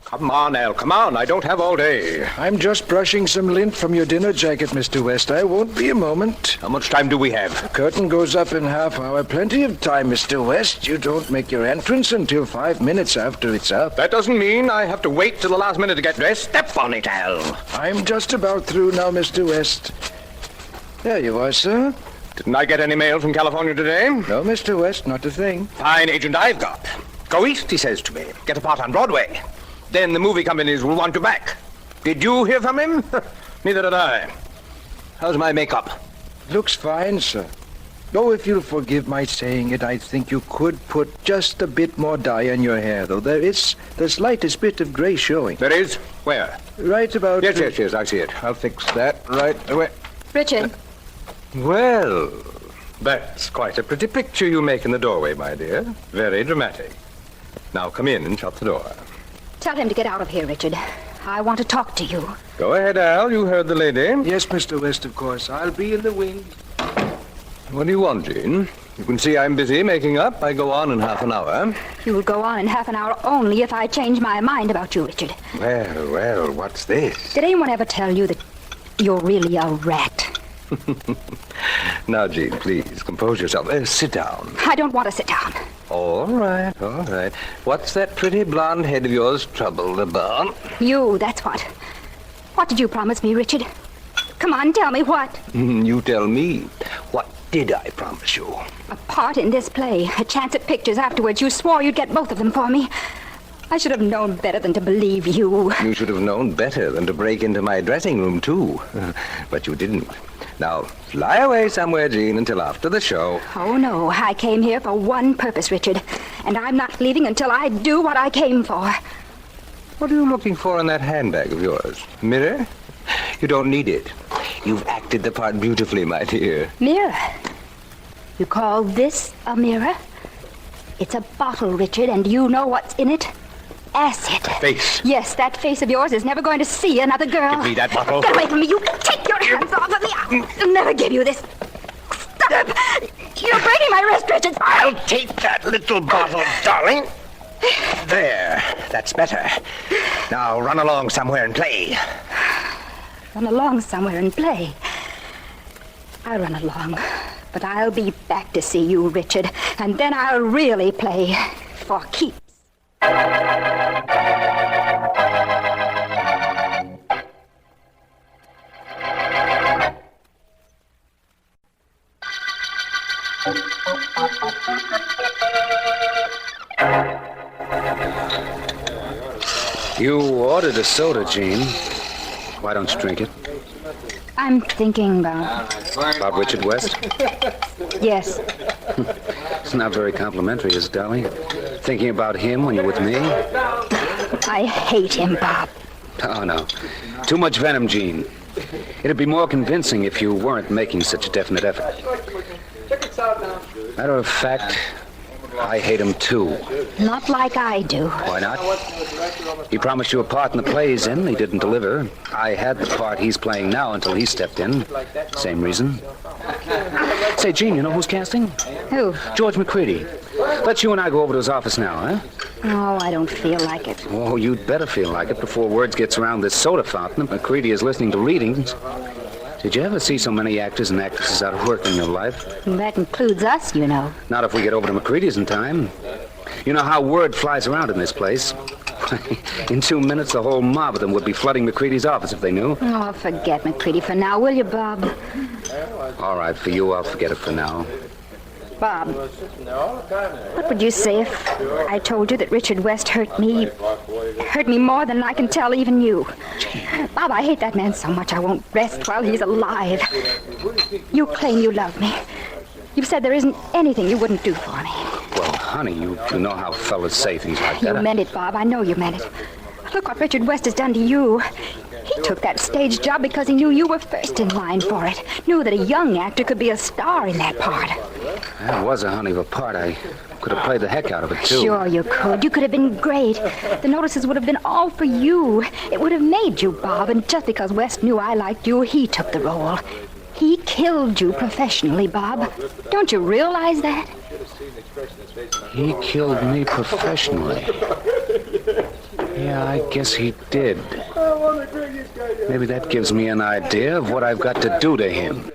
Come on, Al, come on. I don't have all day. I'm just brushing some lint from your dinner jacket, Mr. West. I won't be a moment. How much time do we have? The curtain goes up in half hour. Plenty of time, Mr. West. You don't make your entrance until 5 minutes after it's up. That doesn't mean I have to wait till the last minute to get dressed. Step on it, Al. I'm just about through now, Mr. West. There you are, sir. Didn't I get any mail from California today? No, Mr. West, not a thing. Fine agent I've got. Go east, he says to me. Get a part on Broadway. Then the movie companies will want you back. Did you hear from him? Neither did I. How's my makeup? Looks fine, sir. Oh, if you'll forgive my saying it, I think you could put just a bit more dye on your hair, though. There is the slightest bit of gray showing. There is? Where? Right about... Yes, I see it. I'll fix that right away. Richard. Well, that's quite a pretty picture you make in the doorway, my dear. Very dramatic. Now come in and shut the door. Tell him to get out of here, Richard. I want to talk to you. Go ahead, Al. You heard the lady. Yes, Mr. West, of course. I'll be in the wing. What do you want, Jean? You can see I'm busy making up. I go on in half an hour. You will go on in half an hour only if I change my mind about you, Richard. Well, what's this? Did anyone ever tell you that you're really a rat? Now, Jean, please, compose yourself. Sit down. I don't want to sit down. All right. What's that pretty blonde head of yours troubled about? You, that's what. What did you promise me, Richard? Come on, tell me what. You tell me. What did I promise you? A part in this play, a chance at pictures afterwards. You swore you'd get both of them for me. I should have known better than to believe you. You should have known better than to break into my dressing room, too. But you didn't. Now, fly away somewhere, Jean, until after the show. Oh, no. I came here for one purpose, Richard. And I'm not leaving until I do what I came for. What are you looking for in that handbag of yours? Mirror? You don't need it. You've acted the part beautifully, my dear. Mirror? You call this a mirror? It's a bottle, Richard, and you know what's in it? Acid. Face. Yes, that face of yours is never going to see another girl. Give me that bottle. Get away from me. You take your hands off of me. I'll never give you this. Stop. You're breaking my wrist, Richard. I'll take that little bottle, darling. There. That's better. Now run along somewhere and play. Run along somewhere and play. I'll run along, but I'll be back to see you, Richard, and then I'll really play for keeps. You ordered a soda, Jean. Why don't you drink it? I'm thinking about... About Richard West? Yes. It's not very complimentary, is it, darling? Thinking about him when you're with me? I hate him, Bob. Oh, no. Too much venom, Jean. It'd be more convincing if you weren't making such a definite effort. Matter of fact, I hate him, too. Not like I do. Why not? He promised you a part in the play he's in. He didn't deliver. I had the part he's playing now until he stepped in. Same reason. Say, Jean, you know who's casting? Who? George McCready. Let's you and I go over to his office now, huh? Oh, I don't feel like it. Oh, you'd better feel like it before word gets around this soda fountain that McCready is listening to readings. Did you ever see so many actors and actresses out of work in your life? That includes us, you know. Not if we get over to McCready's in time. You know how word flies around in this place. In 2 minutes, the whole mob of them would be flooding McCready's office if they knew. Oh, forget McCready for now, will you, Bob? All right, for you, I'll forget it for now. Bob, what would you say if I told you that Richard West hurt me more than I can tell even you? Bob, I hate that man so much I won't rest while he's alive. You claim you love me. You've said there isn't anything you wouldn't do for me. Well, honey, you know how fellas say things like that. You meant it, Bob. I know you meant it. Look what Richard West has done to you. He took that stage job because he knew you were first in line for it. Knew that a young actor could be a star in that part. That was a honey of a part. I could have played the heck out of it, too. Sure you could. You could have been great. The notices would have been all for you. It would have made you, Bob. And just because West knew I liked you, he took the role. He killed you professionally, Bob. Don't you realize that? He killed me professionally. Yeah, I guess he did. Maybe that gives me an idea of what I've got to do to him.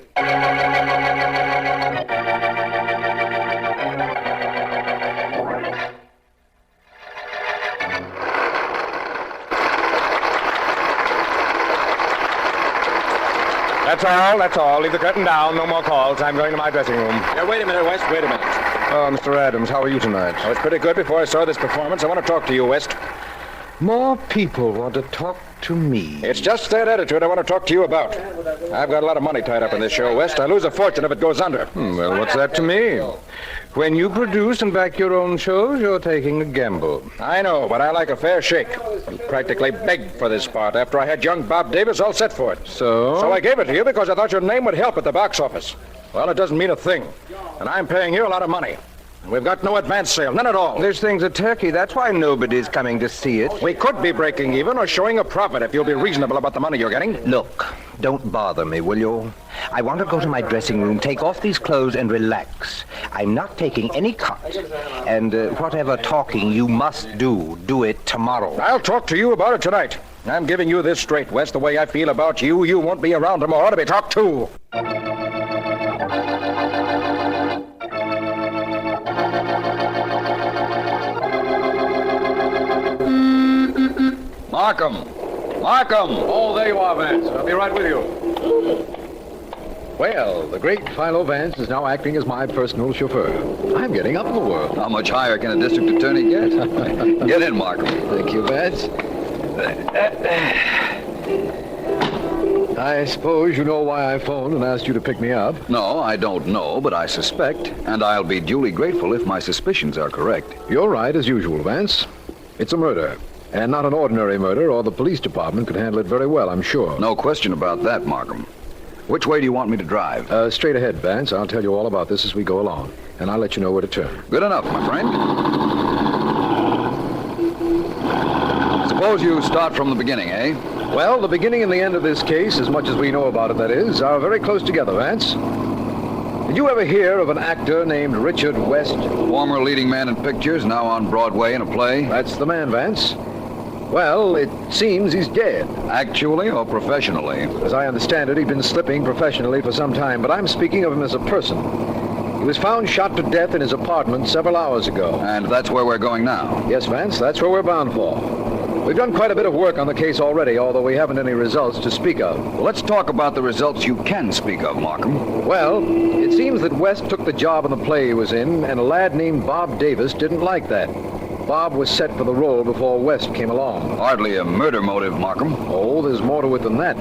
That's all. Leave the curtain down. No more calls. I'm going to my dressing room. Now, wait a minute, West. Wait a minute. Oh, Mr. Adams, how are you tonight? I was pretty good before I saw this performance. I want to talk to you, West. More people want to talk to me. It's just that attitude I want to talk to you about. I've got a lot of money tied up in this show, West. I lose a fortune if it goes under. Well, what's that to me? When you produce and back your own shows, you're taking a gamble. I know, but I like a fair shake. I practically begged for this part after I had young Bob Davis all set for it. So I gave it to you because I thought your name would help at the box office. Well, it doesn't mean a thing. And I'm paying you a lot of money. And we've got no advance sale, none at all. This thing's a turkey. That's why nobody's coming to see it. We could be breaking even or showing a profit if you'll be reasonable about the money you're getting. Look, don't bother me, will you? I want to go to my dressing room, take off these clothes, and relax. I'm not taking any cut. And whatever talking you must do it tomorrow. I'll talk to you about it tonight. I'm giving you this straight, West. The way I feel about you, you won't be around tomorrow to be talked to. Markham! Oh, there you are, Vance. I'll be right with you. Well, the great Philo Vance is now acting as my personal chauffeur. I'm getting up in the world. How much higher can a district attorney get? Get in, Markham. Thank you, Vance. I suppose you know why I phoned and asked you to pick me up. No, I don't know, but I suspect, and I'll be duly grateful if my suspicions are correct. You're right, as usual, Vance. It's a murder. And not an ordinary murder, or the police department could handle it very well, I'm sure. No question about that, Markham. Which way do you want me to drive? Straight ahead, Vance. I'll tell you all about this as we go along. And I'll let you know where to turn. Good enough, my friend. Suppose you start from the beginning, eh? Well, the beginning and the end of this case, as much as we know about it, that is, are very close together, Vance. Did you ever hear of an actor named Richard West? Former leading man in pictures, now on Broadway in a play? That's the man, Vance. Well, it seems he's dead. Actually or professionally? As I understand it, he'd been slipping professionally for some time, but I'm speaking of him as a person. He was found shot to death in his apartment several hours ago. And that's where we're going now? Yes, Vance, that's where we're bound for. We've done quite a bit of work on the case already, although we haven't any results to speak of. Well, let's talk about the results you can speak of, Markham. Well, it seems that West took the job in the play he was in, and a lad named Bob Davis didn't like that. Bob was set for the role before West came along. Hardly a murder motive, Markham. Oh, there's more to it than that.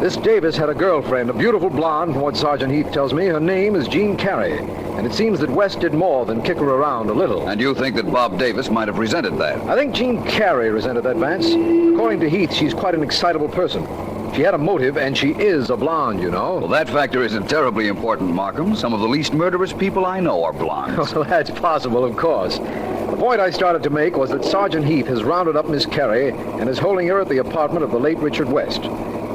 This Davis had a girlfriend, a beautiful blonde, from what Sergeant Heath tells me. Her name is Jean Carey. And it seems that West did more than kick her around a little. And you think that Bob Davis might have resented that? I think Jean Carey resented that, Vance. According to Heath, she's quite an excitable person. She had a motive, and she is a blonde, you know. Well, that factor isn't terribly important, Markham. Some of the least murderous people I know are blondes. Well, that's possible, of course. The point I started to make was that Sergeant Heath has rounded up Miss Carey and is holding her at the apartment of the late Richard West.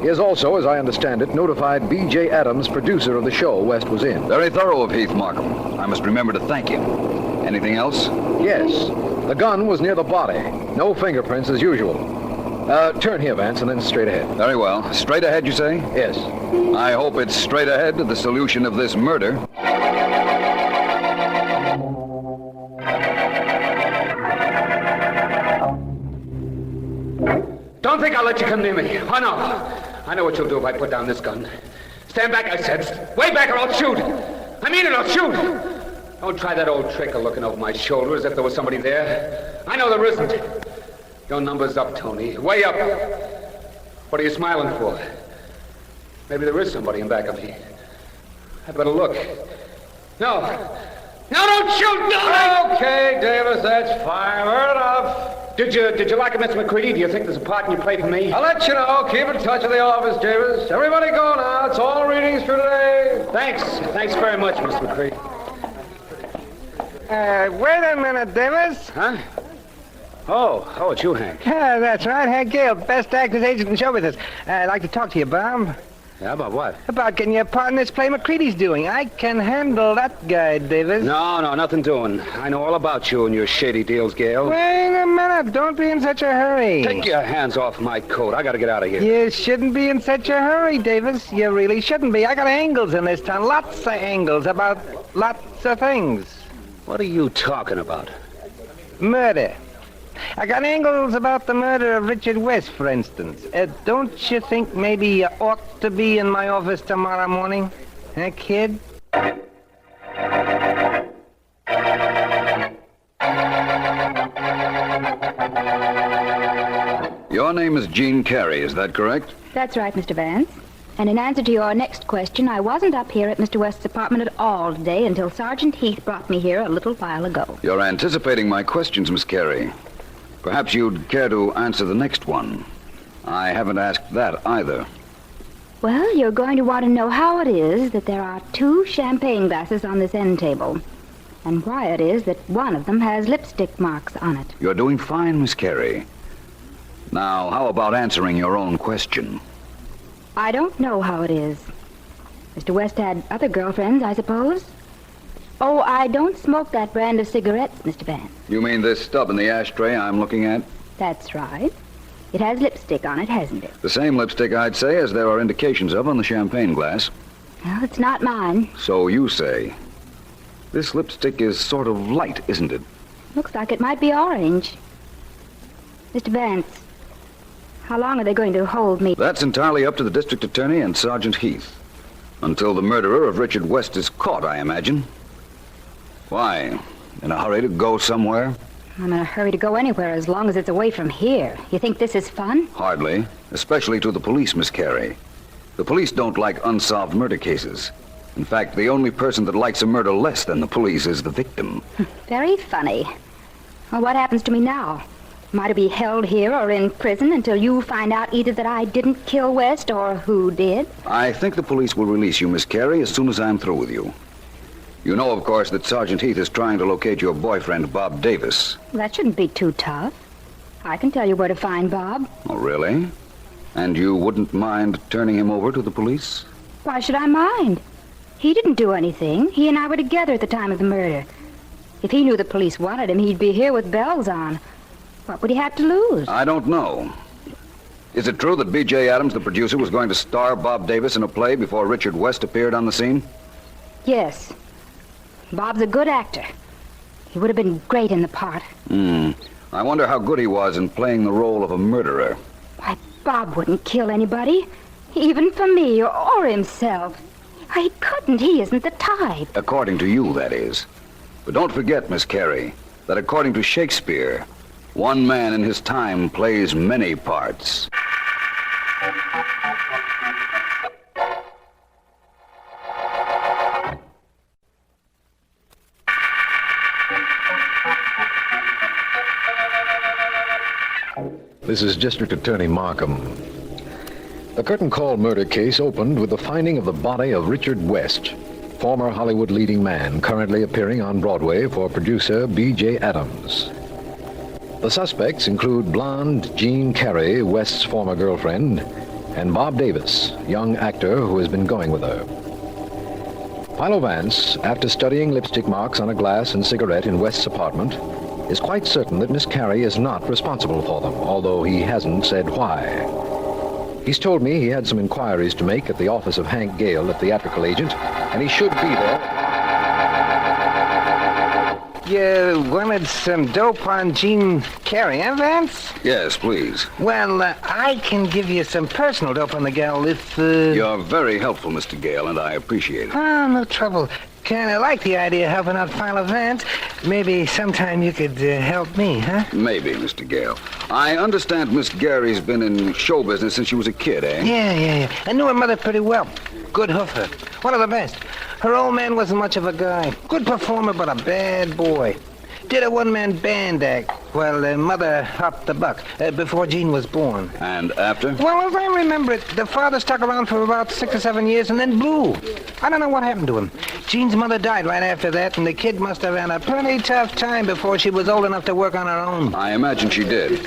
He has also, as I understand it, notified B.J. Adams, producer of the show West was in. Very thorough of Heath, Markham. I must remember to thank him. Anything else? Yes. The gun was near the body. No fingerprints as usual. Turn here, Vance, and then straight ahead. Very well. Straight ahead, you say? Yes. I hope it's straight ahead to the solution of this murder. Don't think I'll let you come near me. Oh, no. I know what you'll do if I put down this gun. Stand back, I said. Way back or I'll shoot. I mean it, I'll shoot. Don't try that old trick of looking over my shoulder as if there was somebody there. I know there isn't. Your number's up, Tony. Way up. What are you smiling for? Maybe there is somebody in back of me. I'd better look. No. No, don't shoot! No! Okay, Davis, that's fine. Heard enough. Did you like it, Mr. McCready? Do you think there's a part in you play for me? I'll let you know. Keep in touch with the office, Davis. Everybody go now. It's all readings for today. Thanks. Thanks very much, Mr. McCready. Wait a minute, Davis. Huh? Oh, it's you, Hank. Yeah, that's right. Hank Gale, best actors agent in show business. I'd like to talk to you, Bob. Yeah, about what? About getting you a part in this play McCready's doing. I can handle that guy, Davis. No, nothing doing. I know all about you and your shady deals, Gale. Wait a minute. Don't be in such a hurry. Take your hands off my coat. I gotta get out of here. You shouldn't be in such a hurry, Davis. You really shouldn't be. I got angles in this town. Lots of angles about lots of things. What are you talking about? Murder. I got angles about the murder of Richard West, for instance. Don't you think maybe you ought to be in my office tomorrow morning? Huh, kid? Your name is Jean Carey, is that correct? That's right, Mr. Vance. And in answer to your next question, I wasn't up here at Mr. West's apartment at all today until Sergeant Heath brought me here a little while ago. You're anticipating my questions, Miss Carey. Perhaps you'd care to answer the next one. I haven't asked that either. Well, you're going to want to know how it is that there are 2 champagne glasses on this end table, and why it is that one of them has lipstick marks on it. You're doing fine, Miss Carey. Now, how about answering your own question? I don't know how it is. Mr. West had other girlfriends, I suppose. Oh, I don't smoke that brand of cigarettes, Mr. Vance. You mean this stub in the ashtray I'm looking at? That's right. It has lipstick on it, hasn't it? The same lipstick, I'd say, as there are indications of on the champagne glass. Well, it's not mine. So you say. This lipstick is sort of light, isn't it? Looks like it might be orange. Mr. Vance, how long are they going to hold me? That's entirely up to the district attorney and Sergeant Heath. Until the murderer of Richard West is caught, I imagine. Why? In a hurry to go somewhere? I'm in a hurry to go anywhere as long as it's away from here. You think this is fun? Hardly. Especially to the police, Miss Carey. The police don't like unsolved murder cases. In fact, the only person that likes a murder less than the police is the victim. Very funny. Well, what happens to me now? Am I to be held here or in prison until you find out either that I didn't kill West or who did? I think the police will release you, Miss Carey, as soon as I'm through with you. You know, of course, that Sergeant Heath is trying to locate your boyfriend, Bob Davis. That shouldn't be too tough. I can tell you where to find Bob. Oh, really? And you wouldn't mind turning him over to the police? Why should I mind? He didn't do anything. He and I were together at the time of the murder. If he knew the police wanted him, he'd be here with bells on. What would he have to lose? I don't know. Is it true that B.J. Adams, the producer, was going to star Bob Davis in a play before Richard West appeared on the scene? Yes. Bob's a good actor. He would have been great in the part. I wonder how good he was in playing the role of a murderer. Why, Bob wouldn't kill anybody, even for me or himself. He couldn't. He isn't the type. According to you, that is. But don't forget, Miss Carey, that according to Shakespeare, one man in his time plays many parts. This is District Attorney Markham. The curtain call murder case opened with the finding of the body of Richard West, former Hollywood leading man, currently appearing on Broadway for producer B.J. Adams. The suspects include blonde Jean Carey, West's former girlfriend, and Bob Davis, young actor who has been going with her. Philo Vance, after studying lipstick marks on a glass and cigarette in West's apartment, is quite certain that Miss Carey is not responsible for them, although he hasn't said why. He's told me he had some inquiries to make at the office of Hank Gale, the theatrical agent, and he should be there. You wanted some dope on Jean Carey, huh, Vance? Yes, please. Well, I can give you some personal dope on the gal if, You're very helpful, Mr. Gale, and I appreciate it. Oh, no trouble. Kind of like the idea of helping out Philo Vance. Maybe sometime you could help me, huh? Maybe, Mr. Gale. I understand Miss Gary's been in show business since she was a kid, eh? Yeah. I knew her mother pretty well. Good hoofer. One of the best. Her old man wasn't much of a guy. Good performer, but a bad boy. Did a one-man band act. Well, Mother hopped the buck before Jean was born. And after? Well, as I remember it, the father stuck around for about 6 or 7 years and then blew. I don't know what happened to him. Jean's mother died right after that, and the kid must have had a pretty tough time before she was old enough to work on her own. I imagine she did.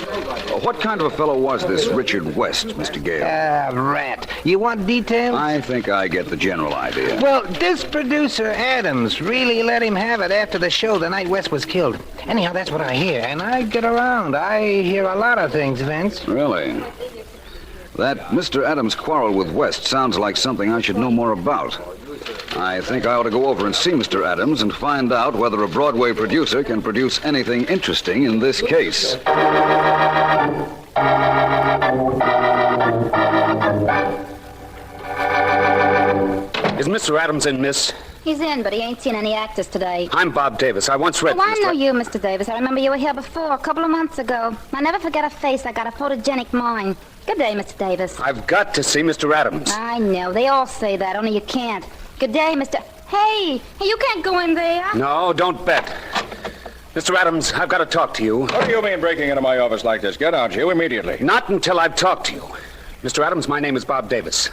What kind of a fellow was this Richard West, Mr. Gale? Rat. You want details? I think I get the general idea. Well, this producer, Adams, really let him have it after the show the night West was killed. Anyhow, that's what I hear, and I get around. I hear a lot of things, Vance. Really? That Mr. Adams' quarrel with West sounds like something I should know more about. I think I ought to go over and see Mr. Adams and find out whether a Broadway producer can produce anything interesting in this case. Is Mr. Adams in, miss? He's in, but he ain't seen any actors today. I'm Bob Davis. I once read... Oh, I Mr. know you, Mr. Davis. I remember you were here before, a couple of months ago. I never forget a face. I got a photogenic mind. Good day, Mr. Davis. I've got to see Mr. Adams. I know. They all say that, only you can't. Good day, Mr... Hey, you can't go in there. No, don't bet. Mr. Adams, I've got to talk to you. What do you mean breaking into my office like this? Get out, you, immediately. Not until I've talked to you. Mr. Adams, my name is Bob Davis.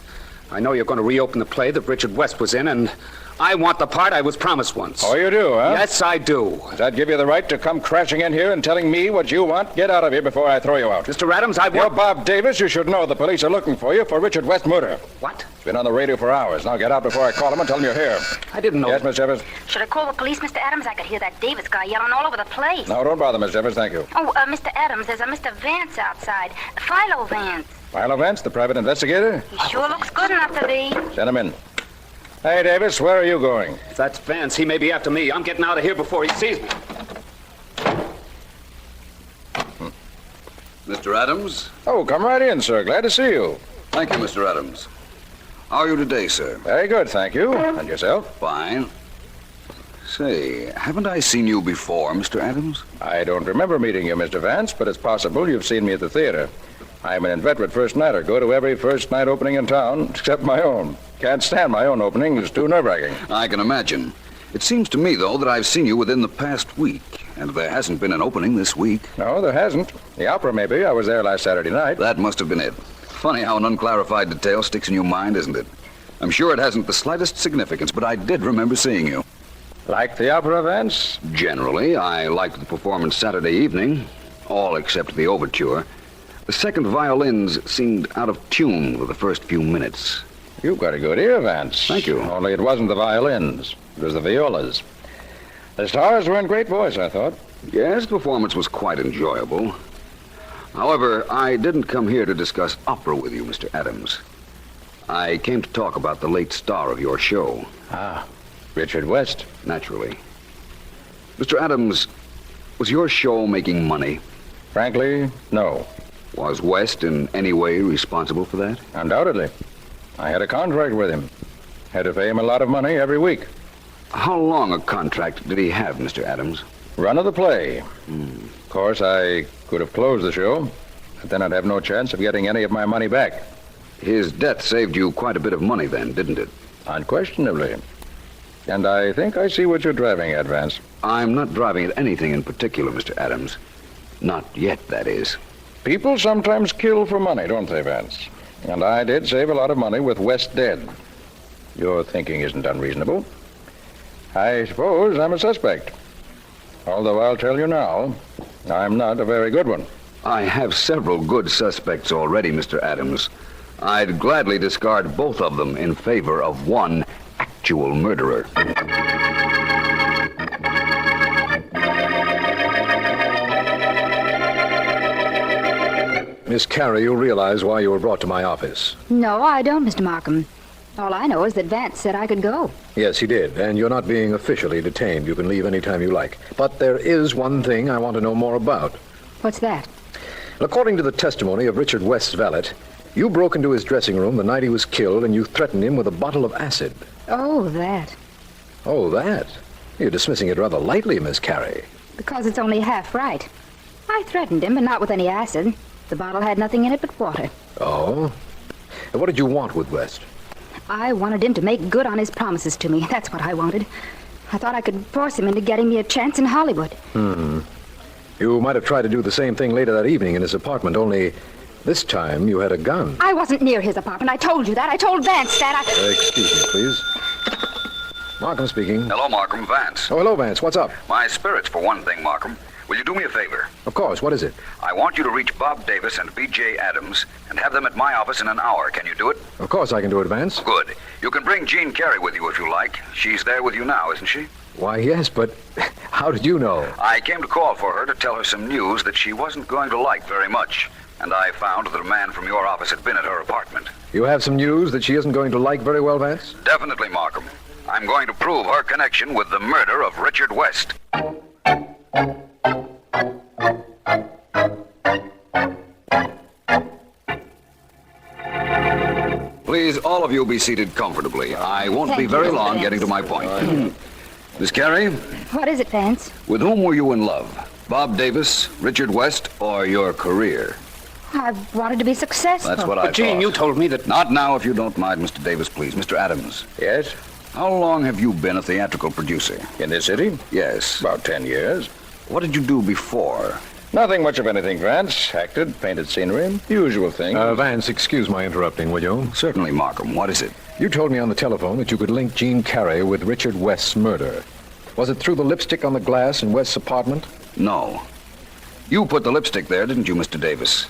I know you're going to reopen the play that Richard West was in, and I want the part I was promised once. Oh, you do, huh? Yes, I do. Does that give you the right to come crashing in here and telling me what you want? Get out of here before I throw you out. Mr. Adams, I You're want... Bob Davis. You should know the police are looking for you for Richard West murder. What? It's been on the radio for hours. Now get out before I call him and tell him you're here. I didn't know... Yes, Miss Evans? Should I call the police, Mr. Adams? I could hear that Davis guy yelling all over the place. No, don't bother, Miss Evans. Thank you. Oh, Mr. Adams, there's a Mr. Vance outside. Philo Vance. Philo Vance, the private investigator? He sure looks good enough to be. Send him in. Hey, Davis, where are you going? If that's Vance, he may be after me. I'm getting out of here before he sees me. Mr. Adams? Oh, come right in, sir. Glad to see you. Thank you, Mr. Adams. How are you today, sir? Very good, thank you. And yourself? Fine. Say, haven't I seen you before, Mr. Adams? I don't remember meeting you, Mr. Vance, but it's possible you've seen me at the theater. I'm an inveterate first nighter. Go to every first night opening in town, except my own. Can't stand my own opening. It's too nerve-wracking. I can imagine. It seems to me, though, that I've seen you within the past week, and there hasn't been an opening this week. No, there hasn't. The opera, maybe. I was there last Saturday night. That must have been it. Funny how an unclarified detail sticks in your mind, isn't it? I'm sure it hasn't the slightest significance, but I did remember seeing you. Like the opera, Vance? Generally, I liked the performance Saturday evening, all except the overture. The second violins seemed out of tune for the first few minutes. You've got a good ear, Vance. Thank you. Only it wasn't the violins. It was the violas. The stars were in great voice, I thought. Yes, the performance was quite enjoyable. However, I didn't come here to discuss opera with you, Mr. Adams. I came to talk about the late star of your show. Ah, Richard West. Naturally. Mr. Adams, was your show making money? Frankly, no. Was West in any way responsible for that? Undoubtedly. I had a contract with him. Had to pay him a lot of money every week. How long a contract did he have, Mr. Adams? Run of the play. Of course, I could have closed the show, but then I'd have no chance of getting any of my money back. His death saved you quite a bit of money then, didn't it? Unquestionably. And I think I see what you're driving at, Vance. I'm not driving at anything in particular, Mr. Adams. Not yet, that is. People sometimes kill for money, don't they, Vance? And I did save a lot of money with West dead. Your thinking isn't unreasonable. I suppose I'm a suspect. Although I'll tell you now, I'm not a very good one. I have several good suspects already, Mr. Adams. I'd gladly discard both of them in favor of one actual murderer. Miss Carey, you realize why you were brought to my office. No, I don't, Mr. Markham. All I know is that Vance said I could go. Yes, he did, and you're not being officially detained. You can leave any time you like. But there is one thing I want to know more about. What's that? According to the testimony of Richard West's valet, you broke into his dressing room the night he was killed and you threatened him with a bottle of acid. Oh, that. Oh, that? You're dismissing it rather lightly, Miss Carey. Because it's only half right. I threatened him, but not with any acid. The bottle had nothing in it but water. Oh? And what did you want with West? I wanted him to make good on his promises to me. That's what I wanted. I thought I could force him into getting me a chance in Hollywood. You might have tried to do the same thing later that evening in his apartment, only this time you had a gun. I wasn't near his apartment. I told you that. I told Vance that. Excuse me, please. Markham speaking. Hello, Markham. Vance. Oh, hello, Vance. What's up? My spirits, for one thing, Markham. Will you do me a favor? Of course. What is it? I want you to reach Bob Davis and B.J. Adams and have them at my office in an hour. Can you do it? Of course I can do it, Vance. Good. You can bring Jean Carey with you if you like. She's there with you now, isn't she? Why, yes, but how did you know? I came to call for her to tell her some news that she wasn't going to like very much. And I found that a man from your office had been at her apartment. You have some news that she isn't going to like very well, Vance? Definitely, Markham. I'm going to prove her connection with the murder of Richard West. Please, all of you be seated comfortably. I won't be Thank very you, long Vance. getting to my point. Miss Carey, What is it, Vance? with whom were you in love? Bob Davis, Richard West, or your career? I wanted to be successful. That's what I But, Jean, thought. you told me that... Not now, if you don't mind, Mr. Davis, please. Mr. Adams, Yes? how long have you been a theatrical producer? In this city? Yes. About 10 years. What did you do before? Nothing much of anything, Vance. Acted, painted scenery, the usual thing. Vance, excuse my interrupting, will you? Certainly, Markham. What is it? You told me on the telephone that you could link Jean Carey with Richard West's murder. Was it through the lipstick on the glass in West's apartment? No. You put the lipstick there, didn't you, Mr. Davis?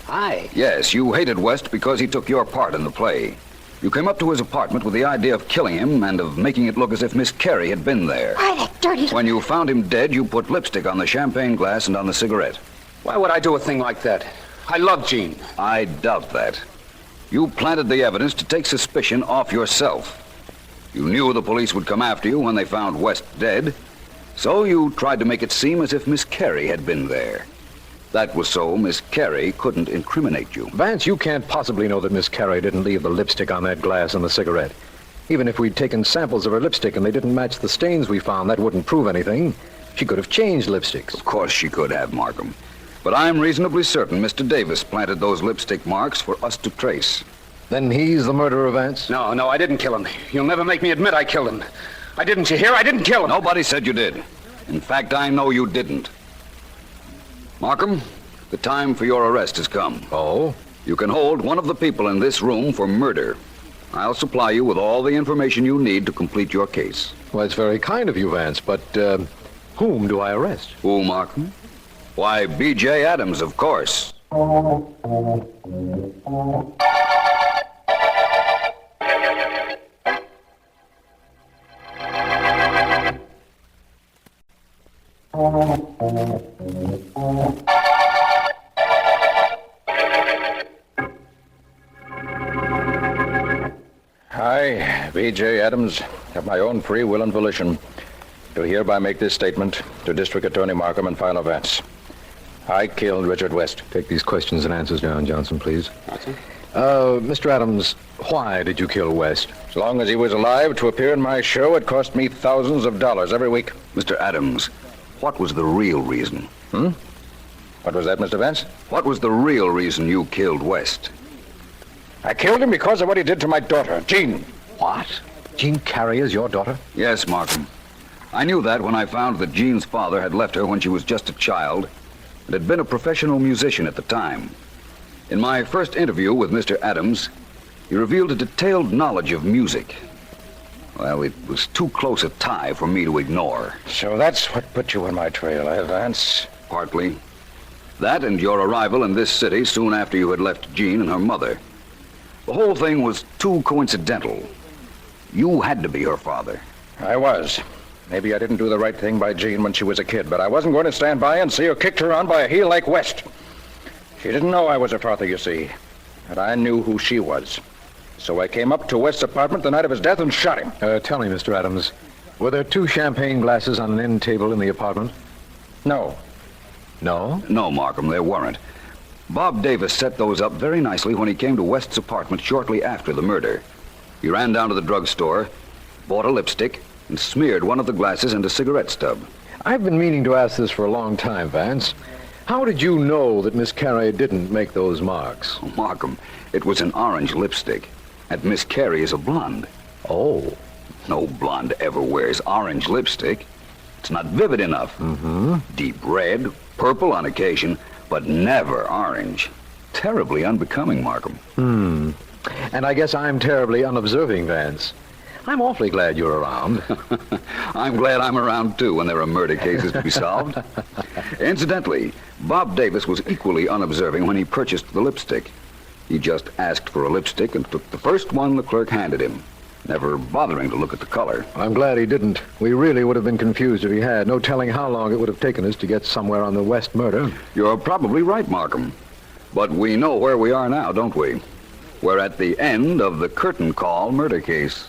I... Yes, you hated West because he took your part in the play. You came up to his apartment with the idea of killing him and of making it look as if Miss Carey had been there. Why, that dirty... When you found him dead, you put lipstick on the champagne glass and on the cigarette. Why would I do a thing like that? I love Jean. I doubt that. You planted the evidence to take suspicion off yourself. You knew the police would come after you when they found West dead, so you tried to make it seem as if Miss Carey had been there. That was so Miss Carey couldn't incriminate you. Vance, you can't possibly know that Miss Carey didn't leave the lipstick on that glass and the cigarette. Even if we'd taken samples of her lipstick and they didn't match the stains we found, that wouldn't prove anything. She could have changed lipsticks. Of course she could have, Markham. But I'm reasonably certain Mr. Davis planted those lipstick marks for us to trace. Then he's the murderer, Vance? No, I didn't kill him. You'll never make me admit I killed him. I didn't, you hear? I didn't kill him. Nobody said you did. In fact, I know you didn't. Markham, the time for your arrest has come. Oh? You can hold one of the people in this room for murder. I'll supply you with all the information you need to complete your case. Well, it's very kind of you, Vance, but whom do I arrest? Who, Markham? Why, B.J. Adams, of course. I, B.J. Adams, of my own free will and volition, do hereby make this statement to District Attorney Markham and Philo Vance. I killed Richard West. Take these questions and answers down, Johnson, please. Mr. Adams, why did you kill West? As long as he was alive to appear in my show, it cost me thousands of dollars every week. Mr. Adams, what was the real reason? What was that, Mr. Vance? What was the real reason you killed West? I killed him because of what he did to my daughter, Jean. What? Jean Carey is your daughter? Yes, Markham. I knew that when I found that Jean's father had left her when she was just a child and had been a professional musician at the time. In my first interview with Mr. Adams, he revealed a detailed knowledge of music. Well, it was too close a tie for me to ignore. So that's what put you on my trail, eh, Vance? Partly. That and your arrival in this city soon after you had left Jean and her mother. The whole thing was too coincidental. You had to be her father. I was. Maybe I didn't do the right thing by Jean when she was a kid, but I wasn't going to stand by and see her kicked around by a heel like West. She didn't know I was her father, you see. And I knew who she was. So I came up to West's apartment the night of his death and shot him. Tell me, Mr. Adams, were there 2 champagne glasses on an end table in the apartment? No. No? No, Markham, there weren't. Bob Davis set those up very nicely when he came to West's apartment shortly after the murder. He ran down to the drugstore, bought a lipstick, and smeared one of the glasses into cigarette stub. I've been meaning to ask this for a long time, Vance. How did you know that Miss Carey didn't make those marks? Oh, Markham, it was an orange lipstick, and Miss Carey is a blonde. Oh. No blonde ever wears orange lipstick. It's not vivid enough. Mm-hmm. Deep red, Purple on occasion, but never orange. Terribly unbecoming, Markham. And I guess I'm terribly unobserving, Vance. I'm awfully glad you're around. I'm glad I'm around, too, when there are murder cases to be solved. Incidentally, Bob Davis was equally unobserving when he purchased the lipstick. He just asked for a lipstick and took the first one the clerk handed him, never bothering to look at the color. I'm glad he didn't. We really would have been confused if he had. No telling how long it would have taken us to get somewhere on the West murder. You're probably right, Markham. But we know where we are now, don't we? We're at the end of the curtain call murder case.